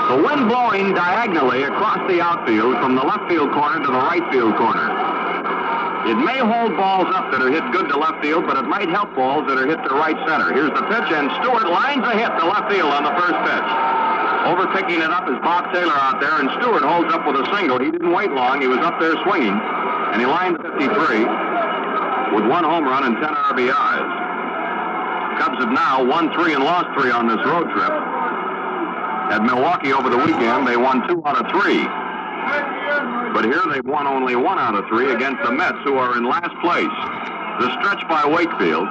The wind blowing diagonally across the outfield from the left field corner to the right field corner. It may hold balls up that are hit good to left field, but it might help balls that are hit to right center. Here's the pitch, and Stewart lines a hit to left field on the first pitch. Overpicking it up is Bob Taylor out there, and Stewart holds up with a single. He didn't wait long. He was up there swinging, and he lined 53 with 1 home run and 10 RBIs. Cubs have now won 3 and lost 3 on this road trip. At Milwaukee over the weekend, they won 2 out of 3. But here they've won only 1 out of 3 against the Mets, who are in last place. The stretch by Wakefield,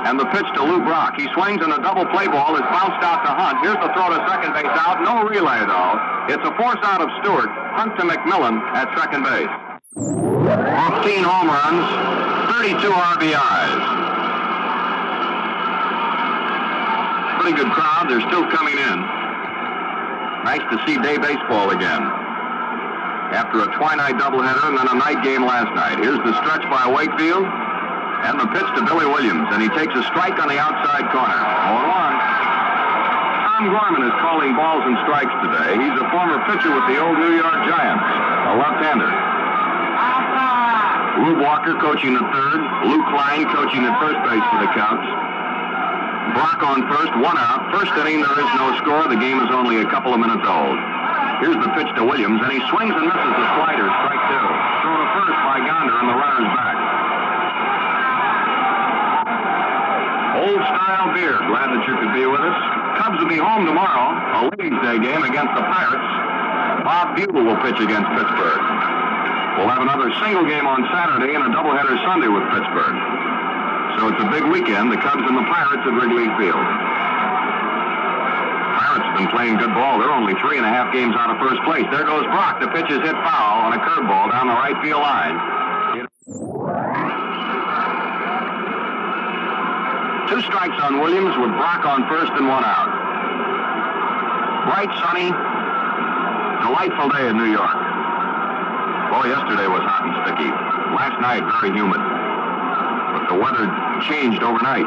and the pitch to Lou Brock. He swings, and a double play ball is bounced out to Hunt. Here's the throw to second base out. No relay, though. It's a force out of Stewart. Hunt to McMillan at second base. 15 home runs, 32 RBIs. Pretty good crowd. They're still coming in. Nice to see day baseball again. After a twilight doubleheader and then a night game last night. Here's the stretch by Wakefield and the pitch to Billy Williams, and he takes a strike on the outside corner. 0-1. Tom Gorman is calling balls and strikes today. He's a former pitcher with the old New York Giants, a left-hander. Rube Walker coaching at third. Lou Klein coaching at first base for the Cubs. Brock on first, 1 out. First inning, there is no score. The game is only a couple of minutes old. Here's the pitch to Williams, and he swings and misses the slider. Strike 2. Throw to first by Gonder, and the runner's back. Old-style beer. Glad that you could be with us. Cubs will be home tomorrow. A Ladies' Day game against the Pirates. Bob Buell will pitch against Pittsburgh. We'll have another single game on Saturday and a doubleheader Sunday with Pittsburgh. So it's a big weekend, the Cubs and the Pirates at Wrigley Field. Pirates have been playing good ball. They're only 3.5 games out of first place. There goes Brock. The pitch is hit foul on a curveball down the right field line. 2 strikes on Williams with Brock on first and 1 out. Bright, sunny, delightful day in New York. Oh, yesterday was hot and sticky. Last night, very humid. But the weather changed overnight.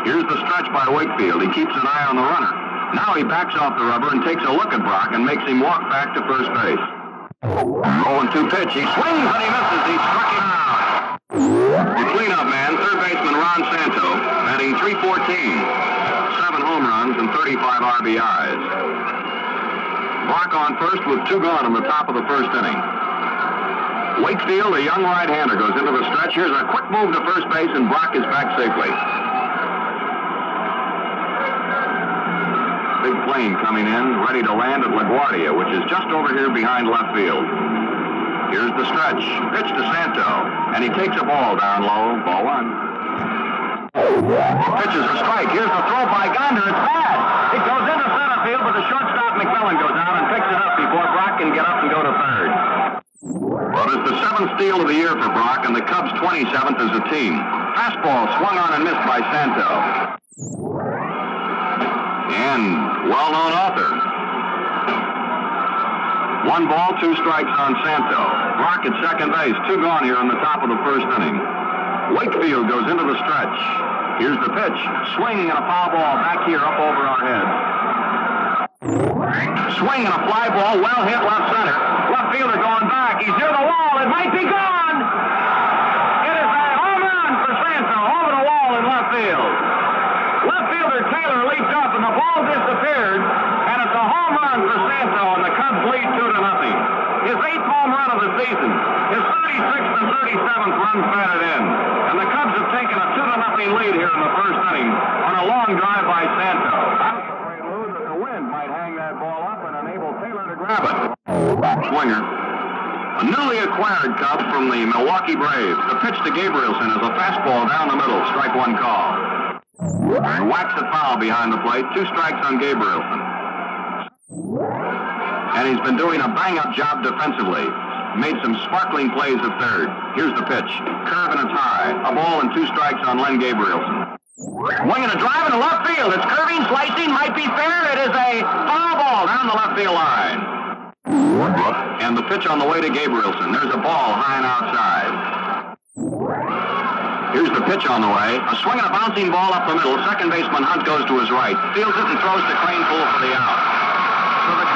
Here's the stretch by Wakefield. He keeps an eye on the runner. Now he backs off the rubber and takes a look at Brock and makes him walk back to first base. 0-2 pitch. He swings and he misses. He struck him out. The cleanup man, third baseman Ron Santo, batting .314. 7 home runs and 35 RBIs. Brock on first with 2 gone in the top of the first inning. Wakefield, a young right-hander, goes into the stretch. Here's a quick move to first base, and Brock is back safely. Big plane coming in, ready to land at LaGuardia, which is just over here behind left field. Here's the stretch. Pitch to Santo, and he takes a ball down low. Ball 1. Pitch is a strike. Here's the throw by Gonder. It's bad. It goes into center field, but the shortstop McMillan goes out and picks it up before Brock can get up and go to third. Well, it's the 7th steal of the year for Brock, and the Cubs' 27th as a team. Fastball swung on and missed by Santo. And well-known author. 1 ball, 2 strikes on Santo. Brock at second base, 2 gone here in the top of the first inning. Wakefield goes into the stretch. Here's the pitch. Swing and a foul ball back here up over our heads. Swing and a fly ball, well hit left center. Left fielder going back. He's near the wall. It might be gone. It is a home run for Santo over the wall in left field. Left fielder Taylor leaped up and the ball disappeared. And it's a home run for Santo, and the Cubs lead 2-0. His 8th home run of the season. His 36th and 37th runs batted in. And the Cubs have taken a 2-0 lead here in the first inning on a long drive by Santo. The wind might hang that ball up and enable Taylor to grab it. Swinger. A newly acquired Cub from the Milwaukee Braves. The pitch to Gabrielson is a fastball down the middle. Strike 1 call. Whacks it foul behind the plate. 2 strikes on Gabrielson. And he's been doing a bang-up job defensively. Made some sparkling plays at third. Here's the pitch. Curve and it's high. A ball and 2 strikes on Len Gabrielson. Winging a drive into left field. It's curving, slicing, might be fair. It is a foul ball down the left field line. And the pitch on the way to Gabrielson. There's a ball high and outside. Here's the pitch on the way. A swing and a bouncing ball up the middle. Second baseman Hunt goes to his right. Fields it and throws to Cranepool for the out. So the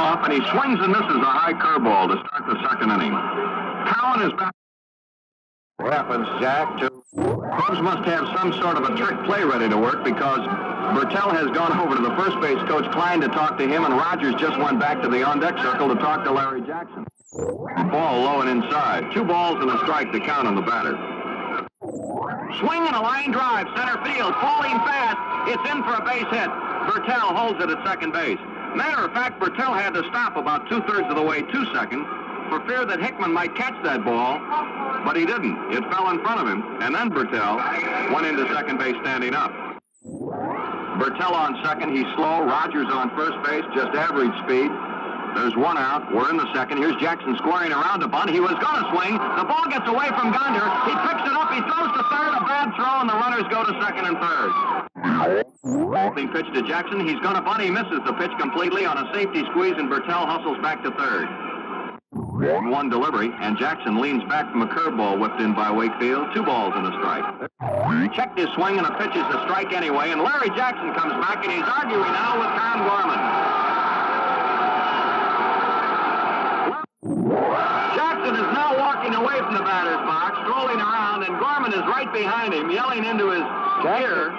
off, and he swings and misses a high curveball to start the second inning. Cowan is back. What happens, Jack? Cubs must have some sort of a trick play ready to work because Bertel has gone over to the first base coach Klein to talk to him, and Rogers just went back to the on-deck circle to talk to Larry Jackson. Ball low and inside. 2 balls and a strike to count on the batter. Swing and a line drive, center field, falling fast. It's in for a base hit. Bertel holds it at second base. Matter of fact, Bertel had to stop about 2/3 of the way to second for fear that Hickman might catch that ball, but he didn't. It fell in front of him, and then Bertel went into second base standing up. Bertel on second, he's slow. Rogers on first base, just average speed. There's 1 out. We're in the second. Here's Jackson squaring around a bunt. He was going to swing. The ball gets away from Gonder. He picks it up. He throws to third. A bad throw, and the runners go to second and third. Opening pitch to Jackson. He's going to bunt. He misses the pitch completely on a safety squeeze, and Bertel hustles back to third. 1 delivery, and Jackson leans back from a curveball whipped in by Wakefield. 2 balls and a strike. Checked his swing, and a pitch is a strike anyway, and Larry Jackson comes back, and he's arguing now with Tom Gorman. Jackson is now walking away from the batter's box, strolling around, and Gorman is right behind him, yelling into his ear.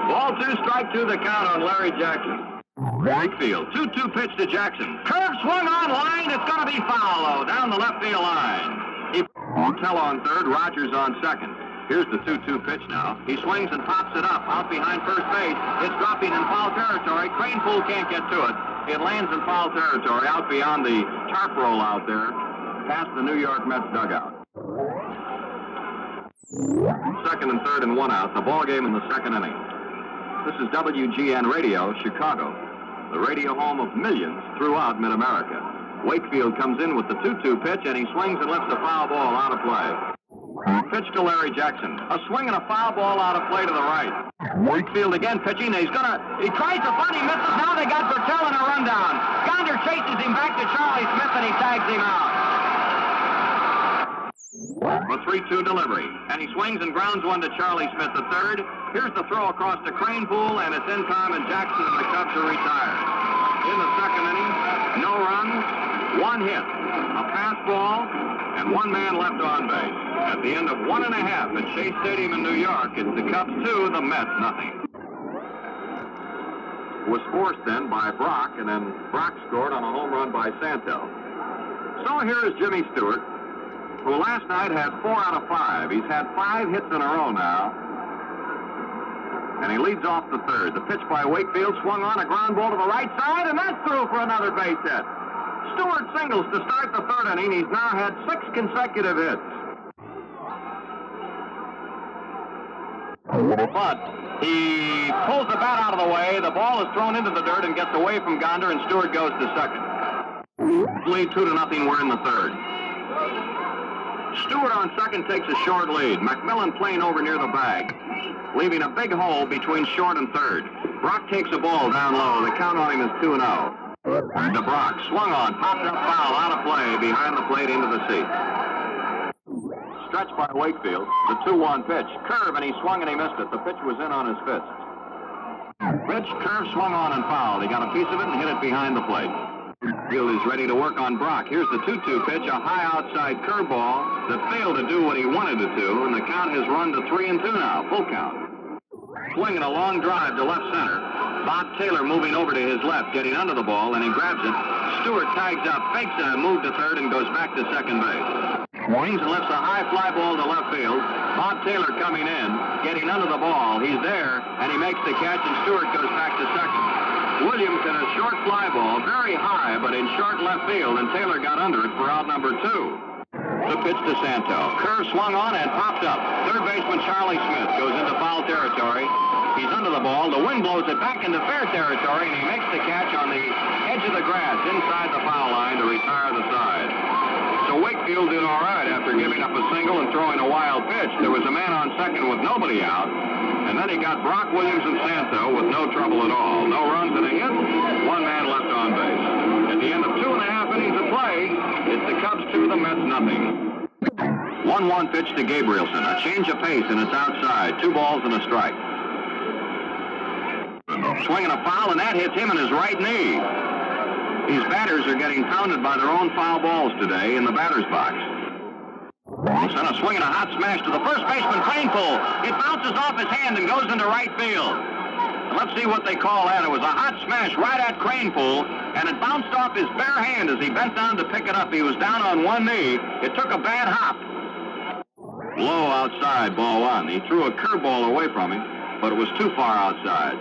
Ball 2, strike 2, the count on Larry Jackson. Wakefield, 2-2 pitch to Jackson. Curve swung on line. It's going to be foul, though, down the left field line. Bertel on third, Rogers on second. Here's the 2-2 pitch now. He swings and pops it up out behind first base. It's dropping in foul territory. Cranepool can't get to it. It lands in foul territory out beyond the tarp roll out there, past the New York Mets dugout. Second and third and 1 out. The ball game in the second inning. This is WGN Radio, Chicago, the radio home of millions throughout mid-America. Wakefield comes in with the 2-2 pitch, and he swings and lifts a foul ball out of play. Pitch to Larry Jackson. A swing and a foul ball out of play to the right. Wakefield again pitching. He tries to bunt. He misses. Now they got Bertel in a rundown. Gonder chases him back to Charlie Smith, and he tags him out. A 3-2 delivery, and he swings and grounds one to Charlie Smith, the third. Here's the throw across to Cranepool, and it's in time, and Jackson and the Cubs are retired. In the second inning, no runs, 1 hit, a pass ball, and 1 man left on base. At the end of 1.5 at Shea Stadium in New York, it's the Cubs 2, the Mets nothing. Was forced then by Brock, and then Brock scored on a home run by Santel. So here is Jimmy Stewart, who last night had 4 out of 5. He's had 5 hits in a row now. And he leads off the third. The pitch by Wakefield swung on, a ground ball to the right side, and that's through for another base hit. Stewart singles to start the third inning. He's now had 6 consecutive hits. But he pulls the bat out of the way. The ball is thrown into the dirt and gets away from Gonder, and Stewart goes to second. Lead 2-0. We're in the third. Stewart on second takes a short lead. McMillan playing over near the bag, leaving a big hole between short and third. Brock takes a ball down low. The count on him is 2-0. To Brock, swung on, popped up foul, out of play, behind the plate into the seat. Stretched by Wakefield, the 2-1 pitch. Curve, and he swung and he missed it. The pitch was in on his fist. Pitch, curve, swung on and fouled. He got a piece of it and hit it behind the plate. Field is ready to work on Brock. Here's the 2-2 pitch, a high outside curveball that failed to do what he wanted it to, and the count has run to 3-2 now, full count. Swinging a long drive to left center. Bob Taylor moving over to his left, getting under the ball, and he grabs it. Stewart tags up, fakes a move to third, and goes back to second base. Swings and lifts a high fly ball to left field. Bob Taylor coming in, getting under the ball. He's there, and he makes the catch, and Stewart goes back to second. Williams hit a short fly ball, very high, but in short left field, and Taylor got under it for out number 2. The pitch to Santo. Curve swung on and popped up. Third baseman Charlie Smith goes into foul territory. He's under the ball. The wind blows it back into fair territory, and he makes the catch on the edge of the grass inside the foul line to retire the side. So Wakefield did all right after giving up a single and throwing a wild pitch. There was a man on second with nobody out. And then he got Brock, Williams, and Santo with no trouble at all. No runs and a hit, 1 man left on base. At the end of 2.5 innings of play, it's the Cubs 2, the Mets nothing. 1-1 pitch to Gabrielson. A change of pace, and it's outside. 2 balls and a strike. Swinging a foul, and that hits him in his right knee. These batters are getting pounded by their own foul balls today in the batter's box. Center swinging a hot smash to the first baseman, Cranepool. It bounces off his hand and goes into right field. Let's see what they call that. It was a hot smash right at Cranepool, and it bounced off his bare hand as he bent down to pick it up. He was down on one knee. It took a bad hop. Low outside, ball one. He threw a curveball away from him, but it was too far outside.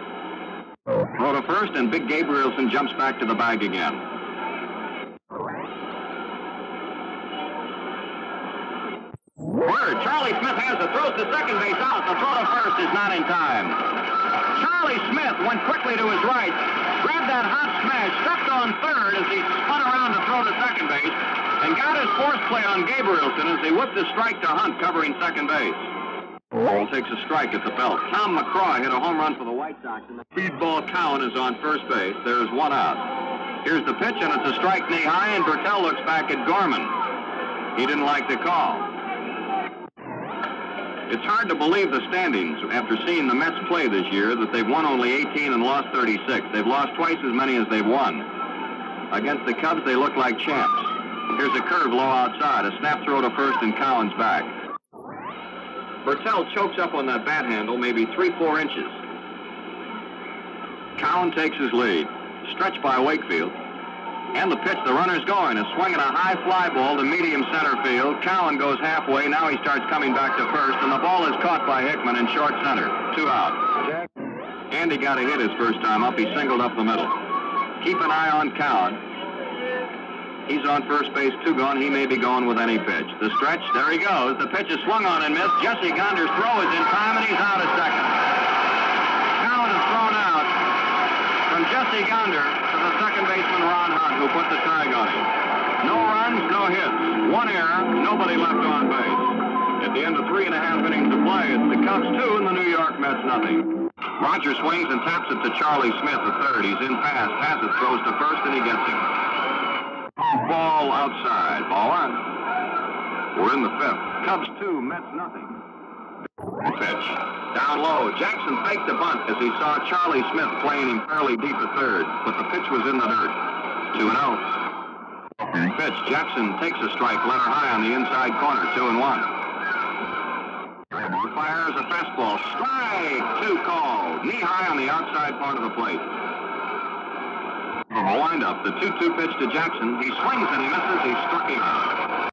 Throw to first, and Big Gabrielson jumps back to the bag again. Word, Charlie Smith has it, throws to second base out. The throw to first is not in time. Charlie Smith went quickly to his right, grabbed that hot smash, stepped on third as he spun around to throw to second base, and got his force play on Gabrielson as he whipped a strike to Hunt covering second base. Cole takes a strike at the belt. Tom McCraw hit a home run for the White Sox, and the speedball Cowan is on first base. There is one out. Here's the pitch, and it's a strike knee high, and Bertel looks back at Gorman. He didn't like the call. It's hard to believe the standings after seeing the Mets play this year that they've won only 18 and lost 36. They've lost twice as many as they've won. Against the Cubs, they look like champs. Here's a curve low outside, a snap throw to first, and Cowan's back. Bertel chokes up on that bat handle maybe 3-4 inches. Cowan takes his lead. Stretched by Wakefield. And the pitch, the runner's going. Is swinging a high fly ball to medium center field. Cowan goes halfway. Now he starts coming back to first, and the ball is caught by Hickman in short center. 2 out. Andy got a hit his first time up. He singled up the middle. Keep an eye on Cowan. He's on first base, 2 gone. He may be going with any pitch. The stretch, there he goes. The pitch is swung on and missed. Jesse Gonder's throw is in time, and he's out at second. Cowan is thrown out from Jesse Gonder to the second baseman, Ron Hunt, who put the tag on him. No runs, no hits. 1 error, nobody left on base. At the end of 3.5 innings of play, it's the Cubs 2 and the New York Mets nothing. Roger swings and taps it to Charlie Smith, the third. He's in fast, passes, throws to first, and he gets him. Ball outside, ball one. We're in the 5th. Cubs 2, Mets nothing. Pitch. Down low. Jackson faked the bunt as he saw Charlie Smith playing him fairly deep at third, but the pitch was in the dirt. 2-0. Pitch. Jackson takes a strike, letter high on the inside corner. 2-1. Fires a fastball. Strike 2 called. Knee high on the outside part of the plate. A windup. The 2-2 pitch to Jackson. He swings and he misses. He struck him out.